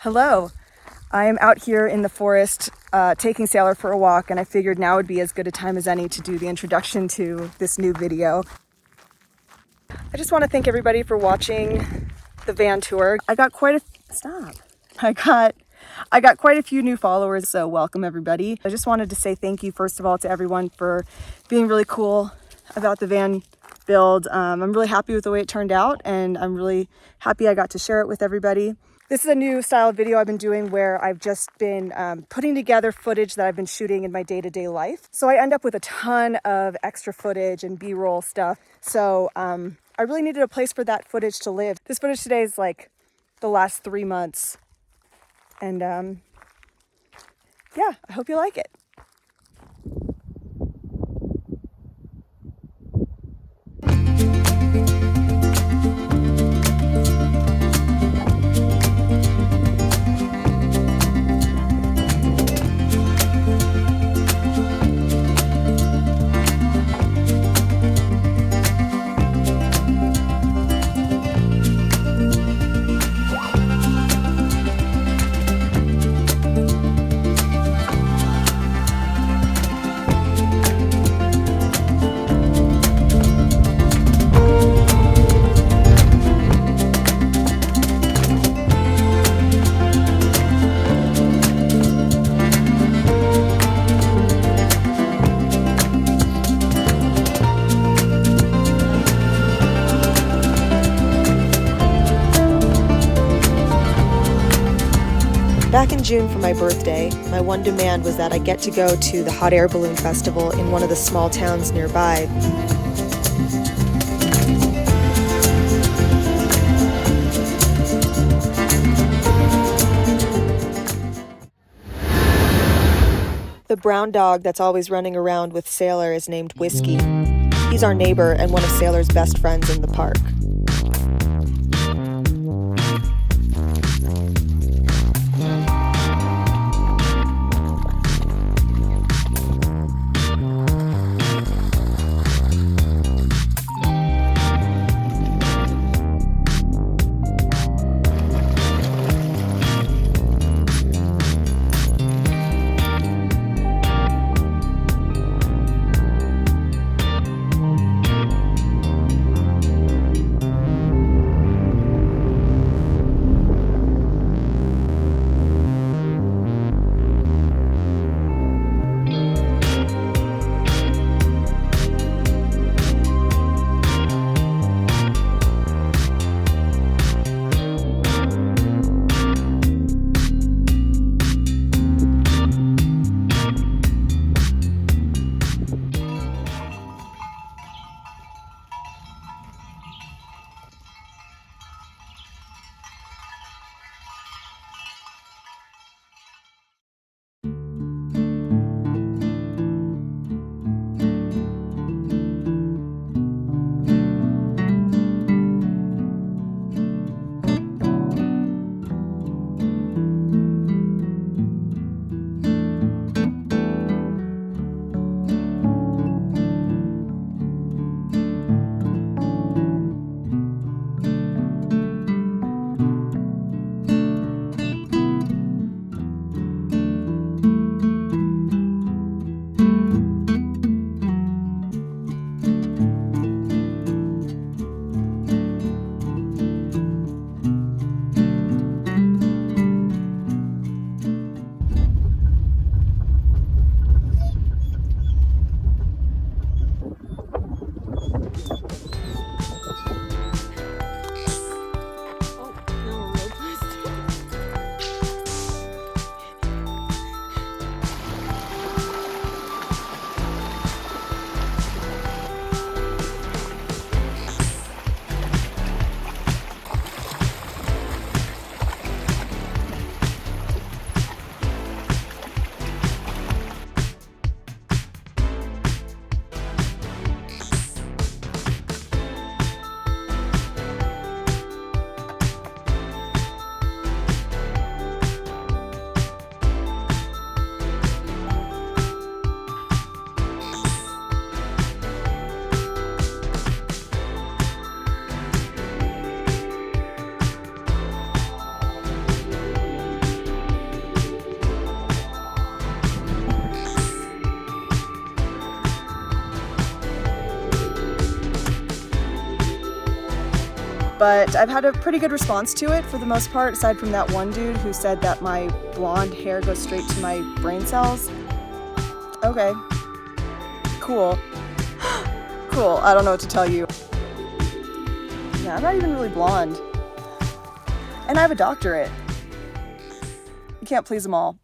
Hello, I am out here in the forest taking Sailor for a walk, and I figured now would be as good a time as any to do the introduction to this new video. I just want to thank everybody for watching the van tour. I got quite a few new followers, so welcome everybody. I just wanted to say thank you first of all to everyone for being really cool about the van build. I'm really happy with the way it turned out, and I'm really happy I got to share it with everybody. This is a new style of video I've been doing where I've just been putting together footage that I've been shooting in my day-to-day life. So I end up with a ton of extra footage and B-roll stuff. So I really needed a place for that footage to live. This footage today is like the last 3 months. And yeah, I hope you like it. Back in June for my birthday, my one demand was that I get to go to the hot air balloon festival in one of the small towns nearby. The brown dog that's always running around with Sailor is named Whiskey. He's our neighbor and one of Sailor's best friends in the park. But I've had a pretty good response to it for the most part, aside from that one dude who said that my blonde hair goes straight to my brain cells. Okay. Cool. Cool. I don't know what to tell you. Yeah, I'm not even really blonde. And I have a doctorate. You can't please them all.